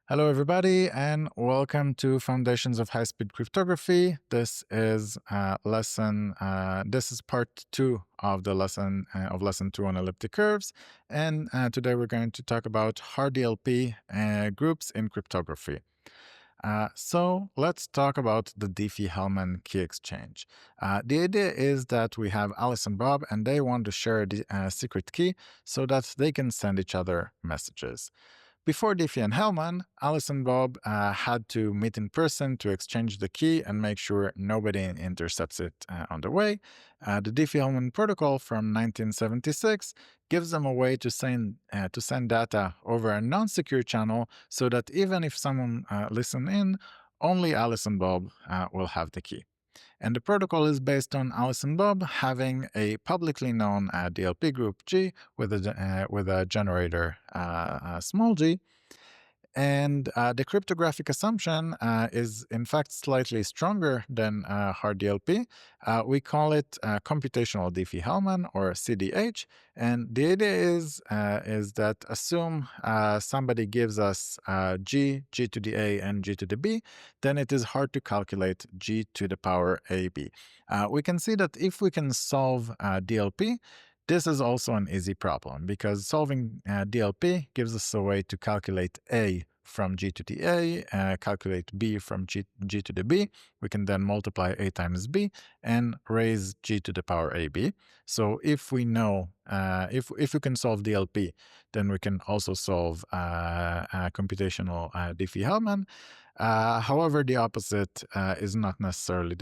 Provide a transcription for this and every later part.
Hello, everybody, and welcome to Foundations of High-Speed Cryptography. This is This is part 2 of the lesson lesson 2 on elliptic curves, and today we're going to talk about Hard-DLP groups in cryptography. So let's talk about the Diffie-Hellman key exchange. The idea is that we have Alice and Bob, and they want to share the secret key so that they can send each other messages. Before Diffie and Hellman, Alice and Bob had to meet in person to exchange the key and make sure nobody intercepts it on the way. The Diffie-Hellman protocol from 1976 gives them a way to send data over a non-secure channel so that even if someone listens in, only Alice and Bob will have the key. And the protocol is based on Alice and Bob having a publicly known DLP group G with a generator small g. And the cryptographic assumption is, in fact, slightly stronger than Hard-DLP. We call it computational Diffie-Hellman, or CDH. And the idea is that assume somebody gives us g to the a, and g to the b, then it is hard to calculate g to the power ab. We can see that if we can solve DLP, this is also an easy problem, because solving DLP gives us a way to calculate a from g to the a, calculate b from g to the b. We can then multiply a times b and raise g to the power ab. So if we know, if we can solve DLP, then we can also solve computational Diffie-Hellman. However, the opposite is not necessarily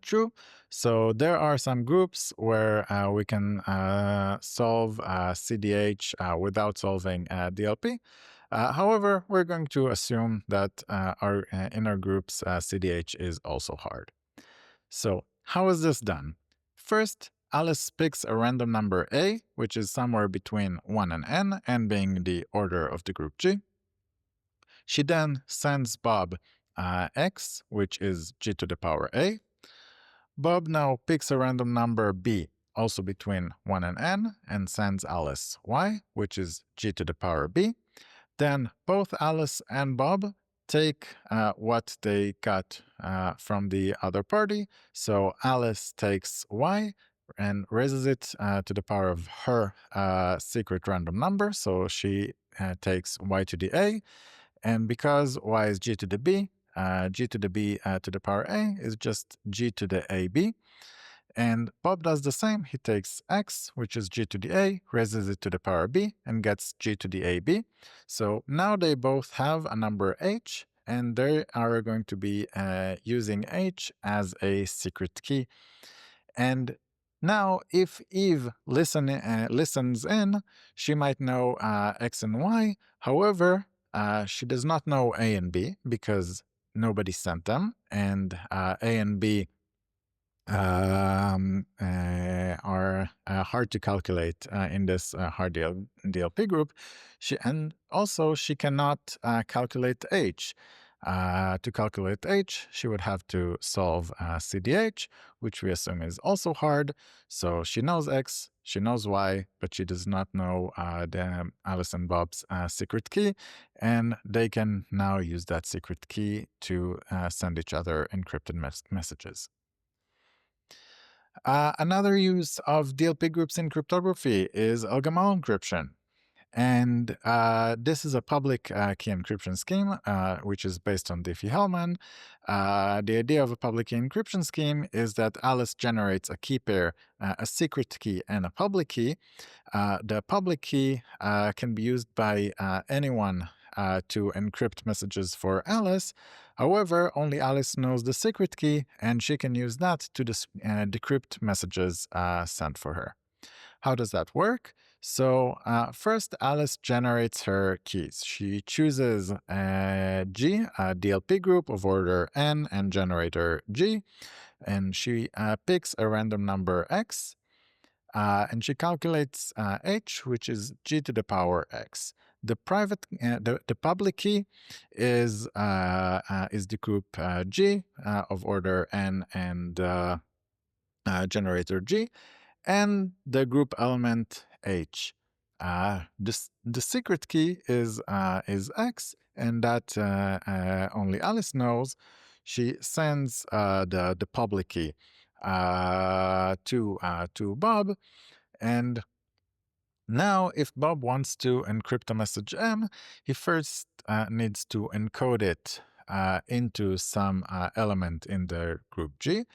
true. So there are some groups where we can solve CDH without solving DLP. However, we're going to assume that in our groups, CDH is also hard. So how is this done? First, Alice picks a random number A, which is somewhere between 1 and n being the order of the group G. She then sends Bob x, which is g to the power a. Bob now picks a random number b, also between 1 and n, and sends Alice y, which is g to the power b. Then both Alice and Bob take what they got from the other party. So Alice takes y and raises it to the power of her secret random number. So she takes y to the a. And because y is g to the b, g to the b to the power a is just g to the ab. And Bob does the same. He takes x, which is g to the a, raises it to the power b, and gets g to the ab. So now they both have a number h, and they are going to be using h as a secret key. And now, if Eve listens in, she might know x and y. However, she does not know a and b because nobody sent them, and a and b are hard to calculate in this hard DLP group. And also she cannot calculate h. To calculate h, she would have to solve CDH, which we assume is also hard. So she knows x, she knows y, but she does not know the Alice and Bob's secret key, and they can now use that secret key to send each other encrypted messages. Another use of DLP groups in cryptography is Ingonyama encryption. And this is a public key encryption scheme, which is based on Diffie-Hellman. The idea of a public key encryption scheme is that Alice generates a key pair, a secret key and a public key. The public key can be used by anyone to encrypt messages for Alice. However, only Alice knows the secret key, and she can use that to decrypt messages sent for her. How does that work? So first, Alice generates her keys. She chooses G, a DLP group of order n and generator G, and she picks a random number x, and she calculates h, which is g to the power x. The public key is the group G of order n and generator G, and the group element h. the secret key is X, and that only Alice knows. She sends the public key to Bob, and now, if Bob wants to encrypt a message M, he first needs to encode it into some element in the group G.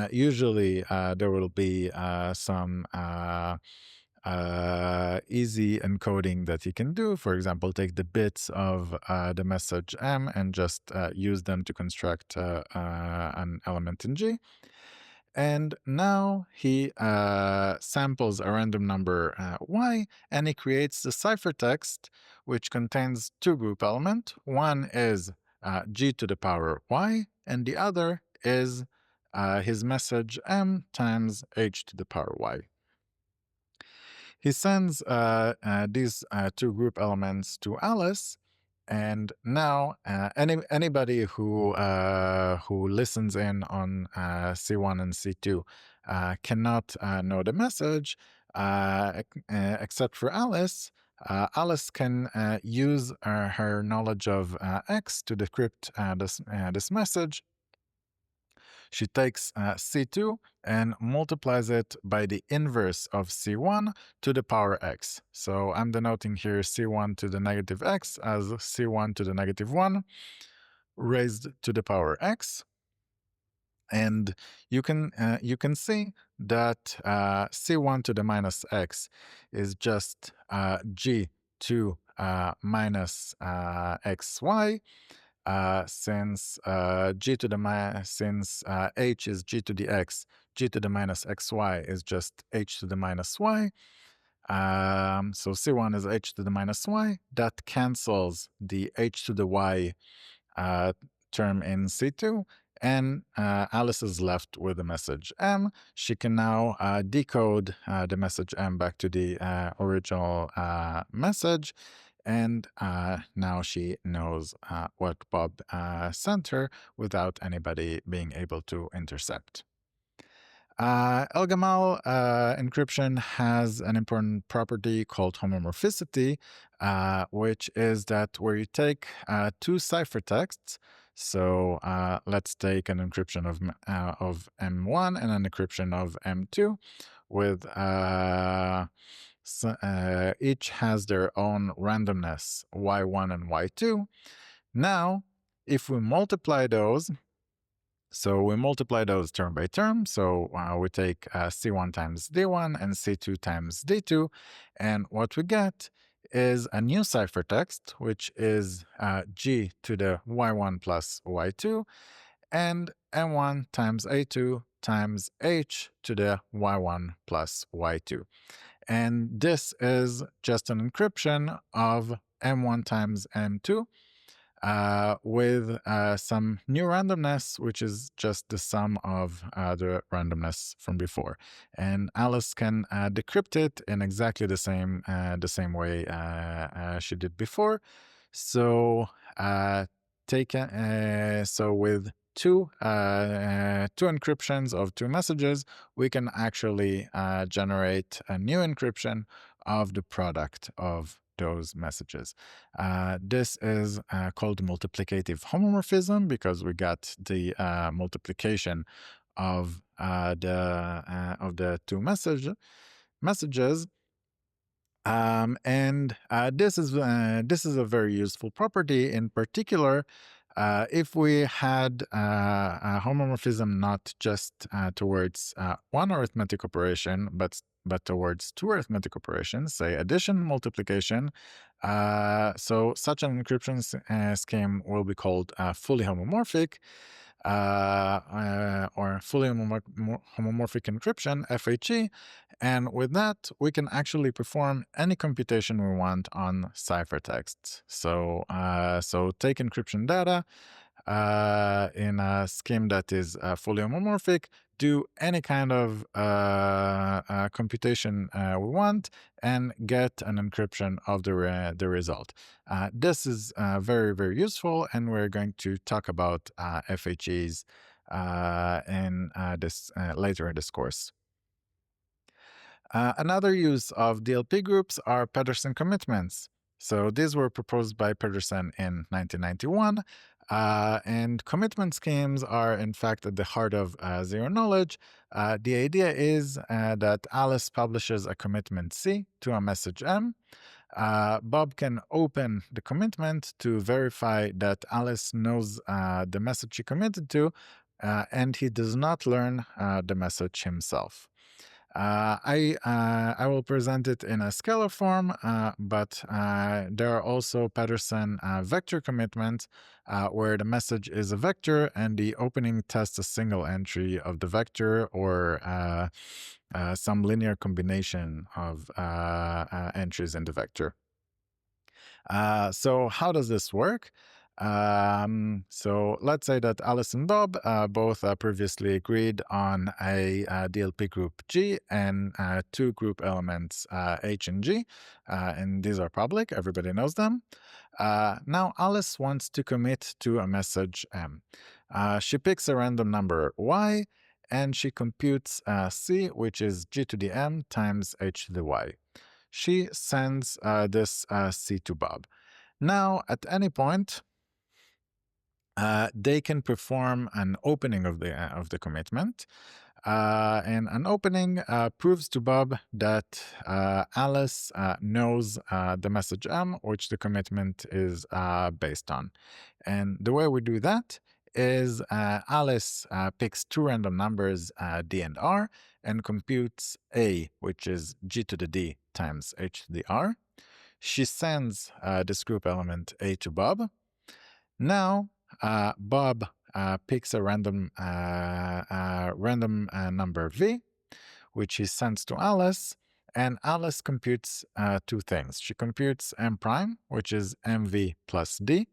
Usually, there will be some easy encoding that he can do. For example, take the bits of the message M and just use them to construct an element in G. And now he samples a random number y, and he creates the ciphertext, which contains two group elements. One is g to the power y, and the other is his message m times h to the power y. He sends these two group elements to Alice, and now anybody who listens in on C1 and C2 cannot know the message except for Alice. Alice can use her knowledge of X to decrypt this message. She takes C2 and multiplies it by the inverse of C1 to the power X. So I'm denoting here C1 to the negative X as C1 to the negative 1 raised to the power X. And you can see that C1 to the minus X is just G2 minus XY. Since g to the since h is g to the x, g to the minus xy is just h to the minus y. So C1 is h to the minus y. That cancels the h to the y term in C2, and Alice is left with the message M. She can now decode the message M back to the original message. And now she knows what Bob sent her without anybody being able to intercept. Elgamal encryption has an important property called homomorphicity, which is that where you take two ciphertexts, so let's take an encryption of M1 and an encryption of M2 with each has their own randomness, y1 and y2. Now, if we multiply those, so we multiply those term by term, so we take C1 times D1 and C2 times D2, and what we get is a new ciphertext, which is G to the y1 plus y2, and M1 times A2 times H to the y1 plus y2. And this is just an encryption of M1 times M2 with some new randomness, which is just the sum of the randomness from before. And Alice can decrypt it in exactly the same way she did before. So so with two encryptions of two messages, we can actually generate a new encryption of the product of those messages. This is called multiplicative homomorphism because we got the multiplication of the two messages. And this is a very useful property. In particular, if we had a homomorphism not just towards one arithmetic operation, but towards two arithmetic operations, say addition, multiplication, so such an encryption scheme will be called fully homomorphic. Or fully homomorphic encryption, FHE, and with that, we can actually perform any computation we want on ciphertexts. So, take encryption data in a scheme that is fully homomorphic, do any kind of computation we want, and get an encryption of the result. This is very, very useful, and we're going to talk about FHEs in this later in this course. Another use of DLP groups are Pedersen commitments. So these were proposed by Pedersen in 1991. And commitment schemes are, in fact, at the heart of zero knowledge. The idea is that Alice publishes a commitment C to a message M. Bob can open the commitment to verify that Alice knows the message she committed to, and he does not learn the message himself. I will present it in a scalar form, but there are also Pedersen vector commitments where the message is a vector and the opening tests a single entry of the vector or some linear combination of entries in the vector. So how does this work? So let's say that Alice and Bob both previously agreed on a DLP group G and two group elements H and G, and these are public, everybody knows them. Now Alice wants to commit to a message M. She picks a random number Y, and she computes C, which is G to the M times H to the Y. She sends this C to Bob. Now, at any point, they can perform an opening of the commitment, and an opening proves to Bob that Alice knows the message M, which the commitment is based on. And the way we do that is Alice picks two random numbers, D and R, and computes A, which is G to the D times H to the R. She sends this group element A to Bob. Now, Bob picks a random number V, which he sends to Alice, and Alice computes two things. She computes M prime, which is MV plus D.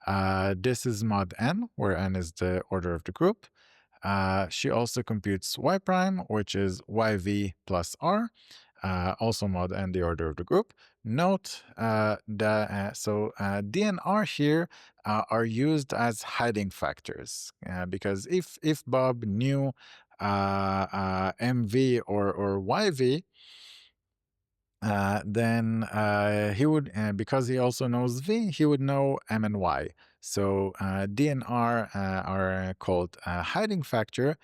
This is mod n, where n is the order of the group. She also computes Y prime, which is YV plus R. Also mod n, the order of the group. Note that D and R here are used as hiding factors, because if Bob knew MV or YV, then he would, because he also knows V, he would know M and Y. So D and R are called hiding factor.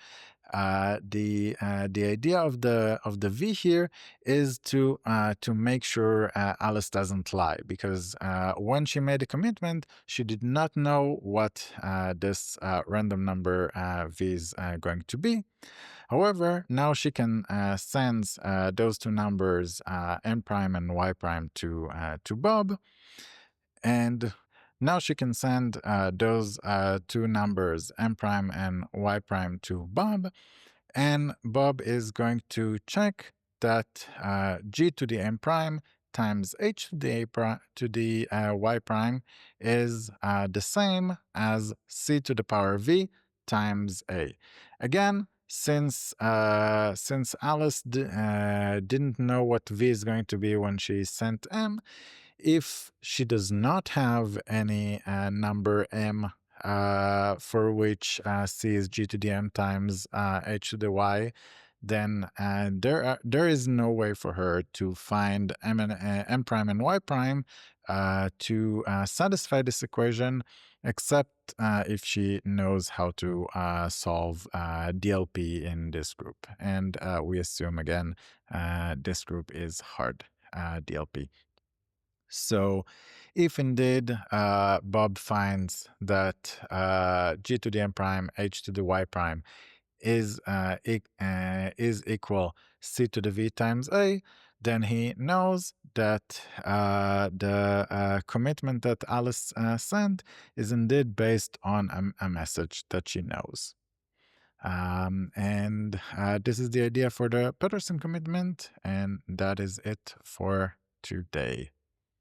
The idea of the V here is to make sure Alice doesn't lie, because when she made a commitment, she did not know what this random number V is going to be. However, now she can send those two numbers, M prime and Y prime, to Bob, and now she can send those two numbers, M prime and Y prime, to Bob, and Bob is going to check that G to the M prime times H to the Y prime is the same as C to the power V times A. Again, since Alice didn't know what V is going to be when she sent M, if she does not have any number M for which C is G to the M times H to the Y, then there is no way for her to find M prime and Y prime to satisfy this equation, except if she knows how to solve DLP in this group. And we assume, again, this group is hard DLP. So if indeed Bob finds that G to the M prime, H to the Y prime is equal C to the V times A, then he knows that the commitment that Alice sent is indeed based on a message that she knows. And this is the idea for the Pedersen commitment, and that is it for today.